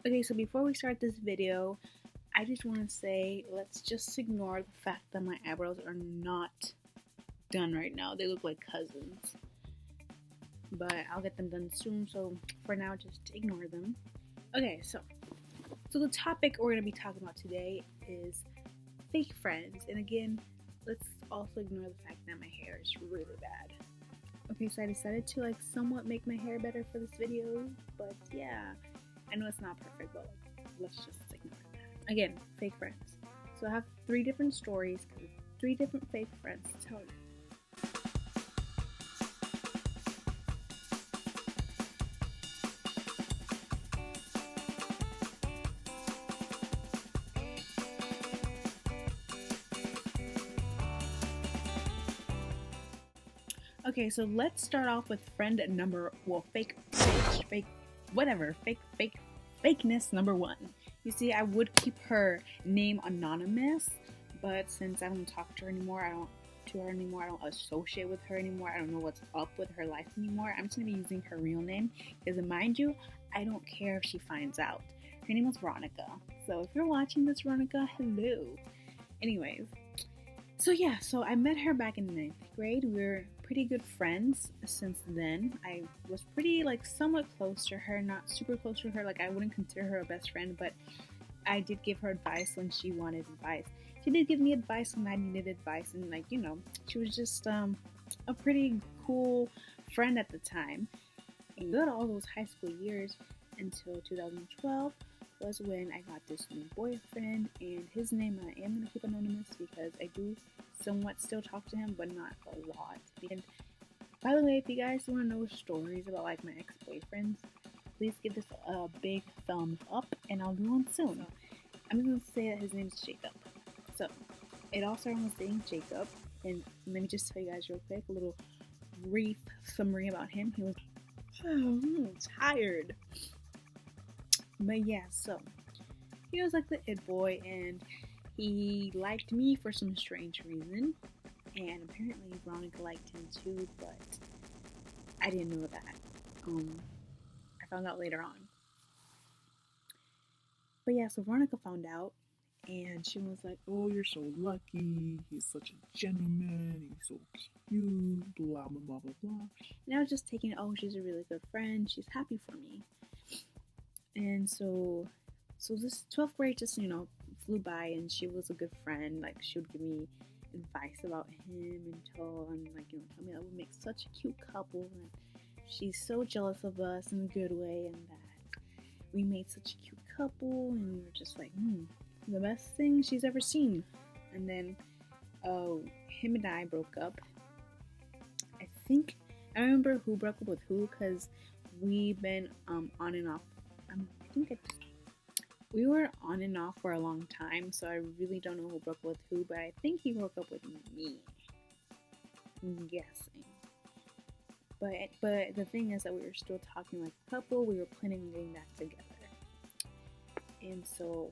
Okay, so before we start this video, I just want to say let's just ignore the fact that my eyebrows are not done right now. They look like cousins, but I'll get them done soon, so for now, just ignore them. Okay, so the topic we're going to be talking about today is fake friends, and again, let's also ignore the fact that my hair is really bad. Okay, so I decided to somewhat make my hair better for this video, but yeah, I know it's not perfect, but let's just ignore that. Again, fake friends. So I have 3 different stories, 3 different fake friends to tell you. Okay, so let's start off with friend number, fakeness number 1. You see, I would keep her name anonymous, but since I don't talk to her anymore, I don't associate with her anymore, I don't know what's up with her life anymore, I'm just gonna be using her real name, because mind you, I don't care if she finds out. Her name was Veronica, so if you're watching this, Veronica, hello. Anyways, so I met her back in the 9th grade. We were pretty good friends since then. I was pretty somewhat close to her, not super close to her. I wouldn't consider her a best friend, but I did give her advice when she wanted advice. She did give me advice when I needed advice, and she was just a pretty cool friend at the time. And good all those high school years until 2012 was when I got this new boyfriend, and his name I am going to keep anonymous because I do somewhat still talk to him, but not a lot. And by the way, if you guys want to know stories about my ex-boyfriends, please give this a big thumbs up, and I'll do one soon. I'm going to say that his name is Jacob. So it all started with dating Jacob, and let me just tell you guys real quick a little brief summary about him. He was tired. But yeah, so he was the it boy, and he liked me for some strange reason, and apparently Veronica liked him too, but I didn't know that. I found out later on. But yeah, so Veronica found out, and she was like, "Oh, you're so lucky. He's such a gentleman. He's so cute. Blah blah blah blah blah." And I was just taking, oh, she's a really good friend. She's happy for me. And so this 12th grade just flew by, and she was a good friend. She would give me advice about him and tell me that we make such a cute couple, and she's so jealous of us in a good way, and that we made such a cute couple, and we were just the best thing she's ever seen. And then him and I broke up. I think I remember who broke up with who, because we've been on and off. We were on and off for a long time, so I really don't know who broke up with who, but I think he broke up with me. I'm guessing. But the thing is that we were still talking like a couple. We were planning on getting back together. And so,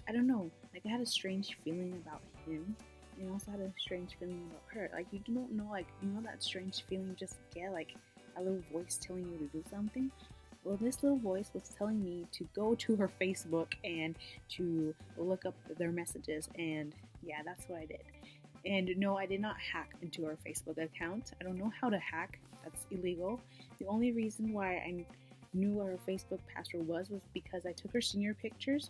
I don't know. I had a strange feeling about him. And I also had a strange feeling about her. You don't know, that strange feeling you just get, a little voice telling you to do something. Well, this little voice was telling me to go to her Facebook and to look up their messages, and yeah, that's what I did. And no, I did not hack into her Facebook account. I don't know how to hack. That's illegal. The only reason why I knew what her Facebook password was because I took her senior pictures.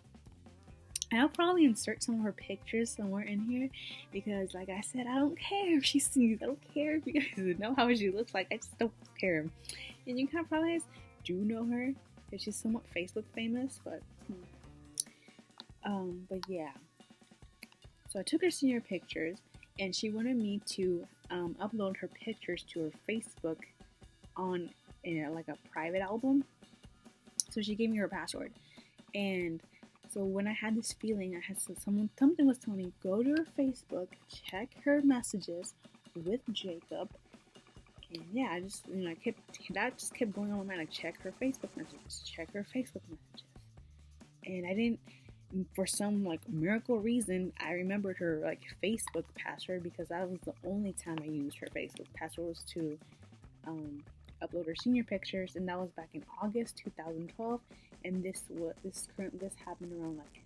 And I'll probably insert some of her pictures somewhere in here because, like I said, I don't care if she sees. I don't care if you guys know how she looks like. I just don't care. And you kind of probably do know her because she's somewhat Facebook famous, but yeah. So I took her senior pictures, and she wanted me to upload her pictures to her Facebook on a private album. So she gave me her password, and so when I had this feeling, something was telling me, go to her Facebook, check her messages with Jacob. And yeah, I just that just kept going on my mind. Check her Facebook messages. And I didn't, for some miracle reason, I remembered her Facebook password because that was the only time I used her Facebook password was to upload her senior pictures, and that was back in August 2012. and this happened around like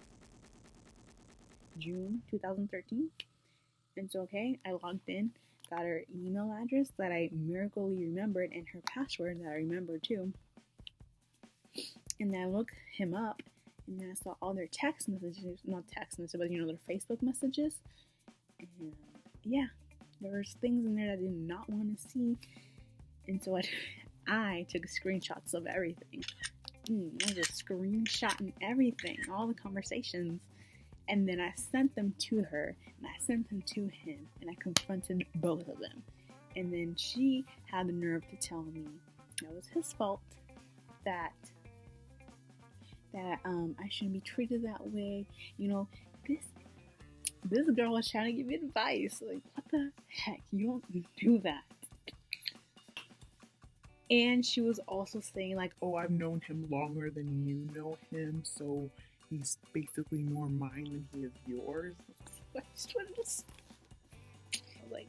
June 2013. And so, okay, I logged in, got her email address that I miraculously remembered, and her password that I remembered too. And then I looked him up, and then I saw all their text messages, not text messages, but their Facebook messages. And yeah, there was things in there that I did not want to see. And so I took screenshots of everything. I was screenshotting everything, all the conversations. And then I sent them to her, and I sent them to him, and I confronted both of them. And then she had the nerve to tell me that it was his fault, that I shouldn't be treated that way. This girl was trying to give me advice. Like, what the heck? You don't do that. And she was also saying like, oh, I've known him longer than you know him, so he's basically more mine than he is yours. I just wanted to... I was like,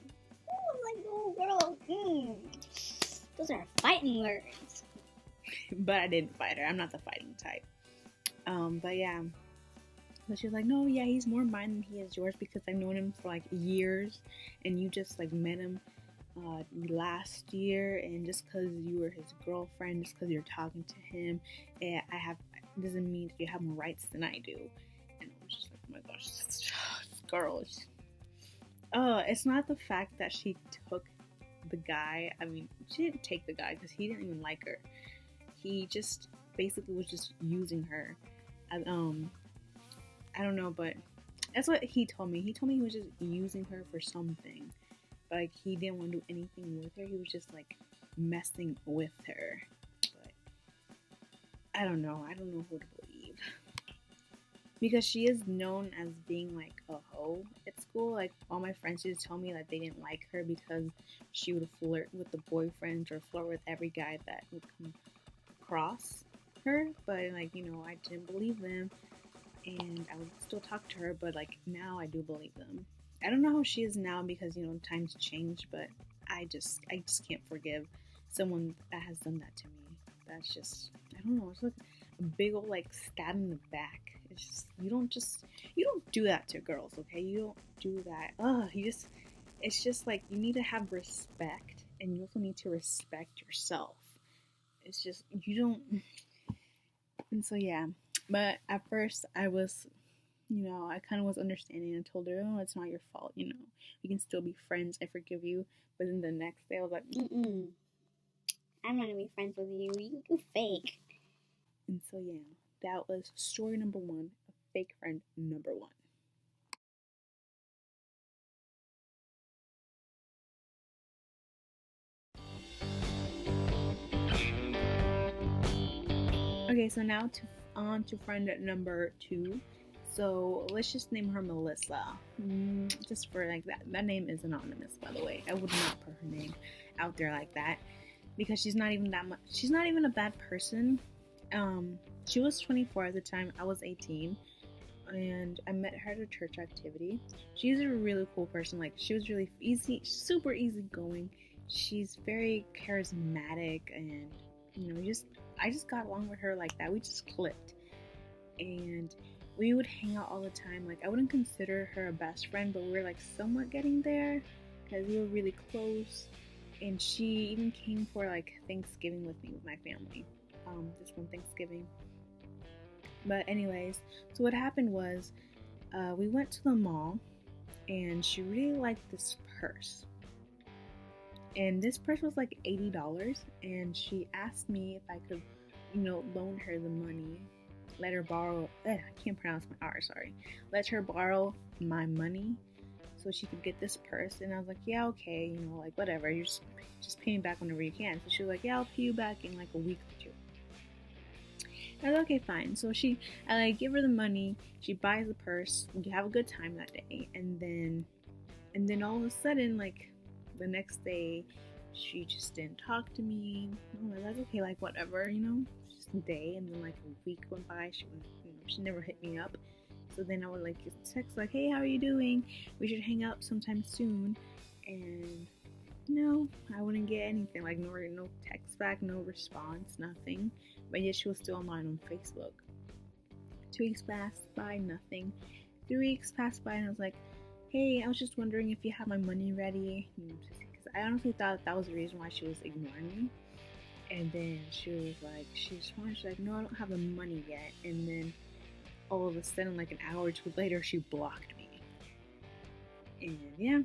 oh, girl, Those are fighting words. But I didn't fight her. I'm not the fighting type. But yeah. But she was like, no, yeah, he's more mine than he is yours because I've known him for like years, and you just like met him last year, and just because you were his girlfriend, just because you're talking to him, doesn't mean that you have more rights than I do. And I was just like, oh my gosh, this girl. It's not the fact that she took the guy. I mean, she didn't take the guy because he didn't even like her. He just basically was just using her. I don't know, but that's what he told me. He told me he was just using her for something. Like, he didn't want to do anything with her. He was just like messing with her. But I don't know. I don't know who to believe. Because she is known as being like a hoe at school. Like, all my friends used to tell me that they didn't like her because she would flirt with the boyfriends or flirt with every guy that would come across her. But like, I didn't believe them. And I would still talk to her, but like now I do believe them. I don't know how she is now because times change, but I just can't forgive someone that has done that to me. That's just, I don't know, it's like a big old like stab in the back. It's just you don't do that to girls, okay? You don't do that. It's just like you need to have respect, and you also need to respect yourself. It's just you don't. And so yeah. But at first, I was, I kind of was understanding and told her, oh, it's not your fault, we can still be friends, I forgive you. But then the next day, I was like, I'm not going to be friends with you, you fake. And so, yeah, that was story number 1, of fake friend number 1. Okay, so now on to friend number 2. So let's just name her Melissa. Just for like that. That name is anonymous, by the way. I would not put her name out there like that because she's not even that much. She's not even a bad person. She was 24 at the time. I was 18, and I met her at a church activity. She's a really cool person. Like, she was really easy, super easygoing. She's very charismatic, and I just got along with her like that. We just clicked. And we would hang out all the time. Like, I wouldn't consider her a best friend, but we were like somewhat getting there because we were really close. And she even came for like Thanksgiving with me, with my family. This one Thanksgiving. But anyways, so what happened was we went to the mall, and she really liked this purse. And this purse was like $80, and she asked me if I could, loan her the money, let her borrow, I can't pronounce my R, sorry. Let her borrow my money so she could get this purse. And I was like, yeah, okay, like whatever, you just pay me back whenever you can. So she was like, yeah, I'll pay you back in like a week or 2. I was like, okay, fine. So I give her the money, she buys the purse, we have a good time that day, and then all of a sudden, like, the next day, she just didn't talk to me. I was like, okay, like whatever, just a day. And then like a week went by, she never hit me up. So then I would like text like, hey, how are you doing? We should hang out sometime soon. And No, I wouldn't get anything, like no text back, no response, nothing. But yet she was still online on Facebook. 2 weeks passed by, nothing. 3 weeks passed by, and I was like, hey, I was just wondering if you have my money ready. Because I honestly thought that was the reason why she was ignoring me. And then she was like, she's like, no, I don't have the money yet. And then all of a sudden, like an hour or two later, she blocked me. And yeah,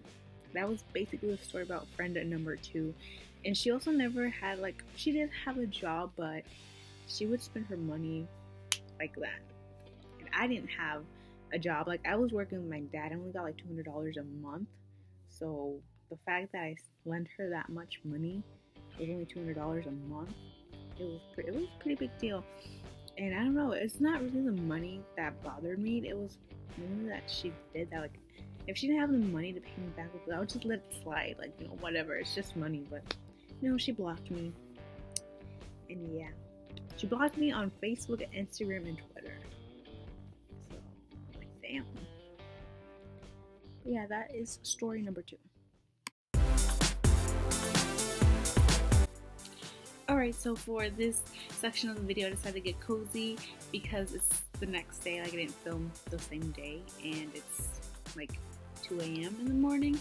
that was basically the story about friend number 2. And she also never had, like, she did have a job, but she would spend her money like that. And I didn't have a job. Like, I was working with my dad. I only got like $200 a month. So the fact that I lent her that much money, it was only $200 a month, it was a pretty big deal. And I don't know, it's not really the money that bothered me. It was mainly that she did that. Like, if she didn't have the money to pay me back, I would just let it slide. Like, you know, whatever. It's just money. But no, she blocked me. And yeah, she blocked me on Facebook, Instagram, and Twitter. So, like, damn. But yeah, that is story number 2. Alright, so for this section of the video, I decided to get cozy because it's the next day. Like, I didn't film the same day, and it's like 2 a.m. in the morning.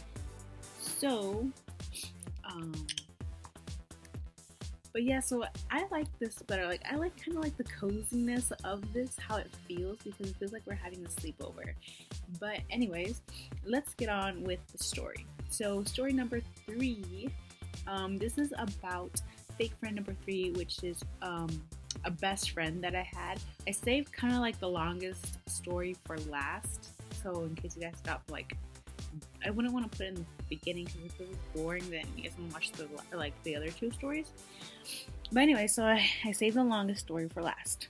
So, but yeah, so I like this better. Like, I like kind of like the coziness of this, how it feels, because it feels like we're having a sleepover. But anyways, let's get on with the story. So story number 3, this is about fake friend number 3, which is a best friend that I had. I saved kind of like the longest story for last, so in case you guys got like, I wouldn't want to put it in the beginning because if it was boring, then you guys can watch the other 2 stories. But anyway, so I saved the longest story for last.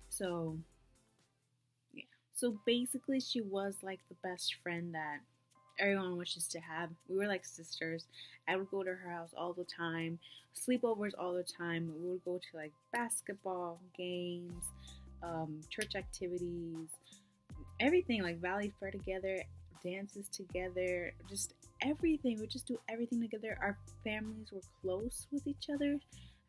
So yeah, so basically she was like the best friend that everyone wishes to have. We were like sisters. I would go to her house all the time, sleepovers all the time. We would go to like basketball games, church activities, everything, like Valley Fair together, dances together, just everything. We just do everything together. Our families were close with each other.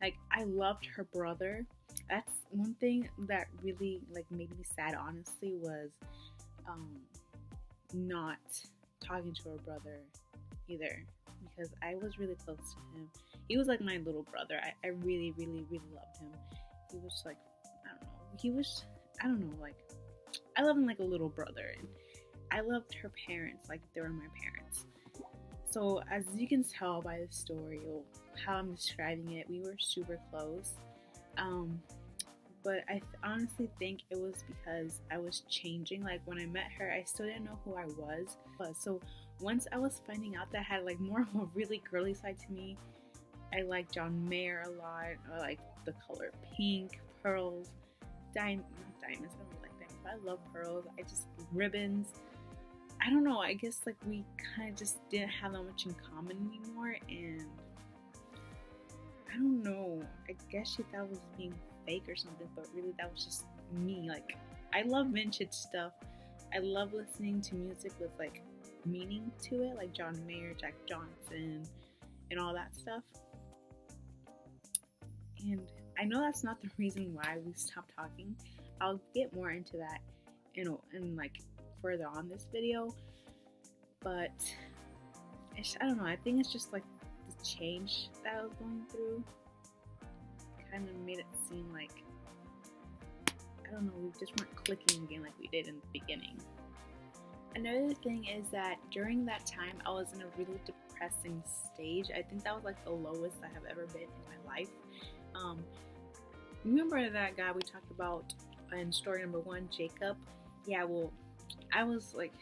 Like, I loved her brother. That's one thing that really like made me sad, honestly, was not talking to her brother either, because I was really close to him. He was like my little brother. I really, really, really loved him. He was like, I don't know, like, I love him like a little brother. And I loved her parents like they were my parents. So as you can tell by the story or how I'm describing it, we were super close. But I honestly think it was because I was changing. Like, when I met her, I still didn't know who I was. So once I was finding out that I had like more of a really girly side to me, I like John Mayer a lot. I like the color pink, pearls, diamonds. I don't really like diamonds, but I love pearls. I just ribbons. I don't know. I guess like we kind of just didn't have that much in common anymore, and I don't know. I guess she thought I was being fake or something, but really that was just me. Like, I love vintage stuff. I love listening to music with like meaning to it, like John Mayer, Jack Johnson, and all that stuff. And I know that's not the reason why we stopped talking. I'll get more into that in like further on this video. But I don't know. I think it's just like the change that I was going through kind of made it seem like, I don't know, we just weren't clicking again like we did in the beginning. Another thing is that during that time, I was in a really depressing stage. I think that was like the lowest I have ever been in my life. Remember that guy we talked about in story number 1, Jacob? Yeah, well, I was like,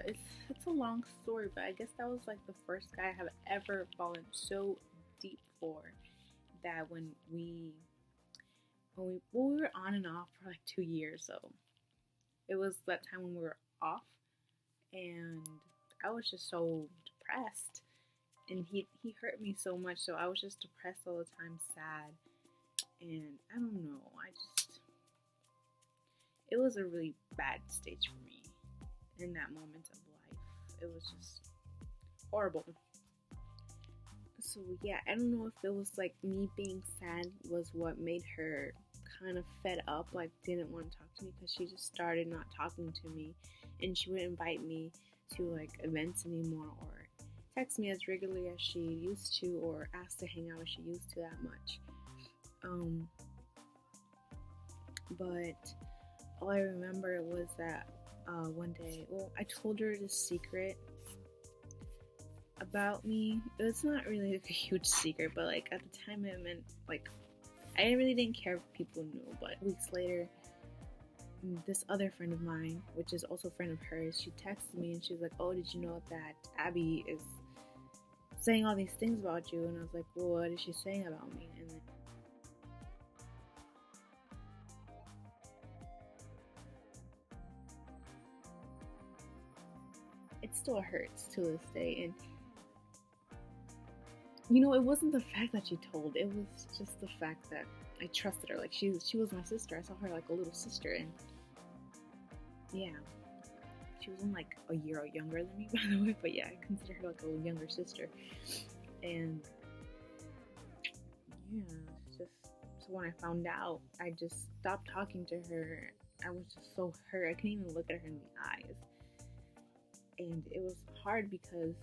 it's a long story, but I guess that was like the first guy I have ever fallen so deep for, that when we were on and off for like 2 years, so it was that time when we were off, and I was just so depressed, and he hurt me so much, so I was just depressed all the time, sad, and I don't know, it was a really bad stage for me in that moment of life. It was just horrible. So yeah, I don't know if it was like me being sad was what made her kind of fed up, like didn't want to talk to me, because she just started not talking to me, and she wouldn't invite me to like events anymore, or text me as regularly as she used to, or ask to hang out as she used to that much. But all I remember was that one day, well, I told her this secret about me. It's not really like a huge secret, but like at the time it meant like I really didn't care if people knew. But weeks later, this other friend of mine, which is also a friend of hers, she texted me and she was like, "Oh, did you know that Abby is saying all these things about you?" And I was like, "Well, what is she saying about me?" And then it still hurts to this day. And you know, it wasn't the fact that she told, it was just the fact that I trusted her. Like she was my sister. I saw her like a little sister, and yeah, she wasn't like a year younger than me, by the way. But yeah, I consider her like a younger sister. And yeah, it's just so when I found out, I just stopped talking to her. I was just so hurt. I couldn't even look at her in the eyes, and it was hard because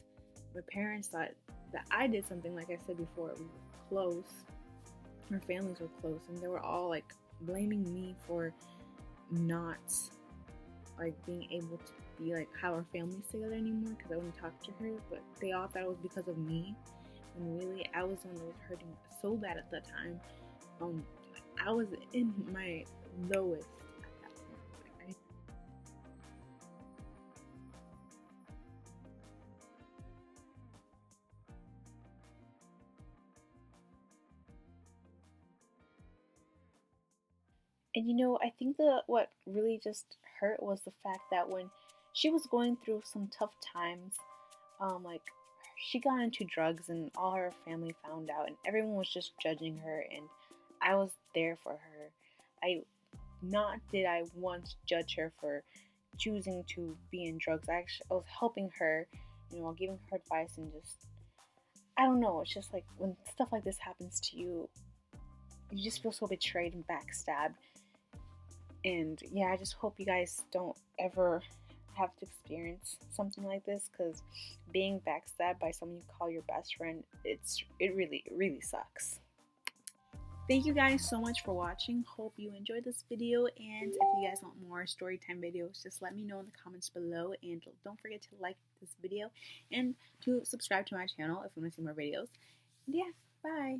my parents thought that I did something. Like I said before, we were close. Our families were close, and they were all like blaming me for not like being able to be like have our families together anymore because I wouldn't talk to her. But they all thought it was because of me, and really I was the one that was hurting so bad at that time. I was in my lowest at that point. Like, and you know, I think that what really just hurt was the fact that when she was going through some tough times, like she got into drugs and all her family found out and everyone was just judging her, and I was there for her. I not did I once judge her for choosing to be in drugs. I was helping her, you know, giving her advice, and just I don't know, it's just like when stuff like this happens to you, you just feel so betrayed and backstabbed. And yeah, I just hope you guys don't ever have to experience something like this, because being backstabbed by someone you call your best friend, it really sucks. Thank you guys so much for watching. Hope you enjoyed this video, and if you guys want more story time videos, just let me know in the comments below, and don't forget to like this video and to subscribe to my channel if you want to see more videos. And yeah, bye.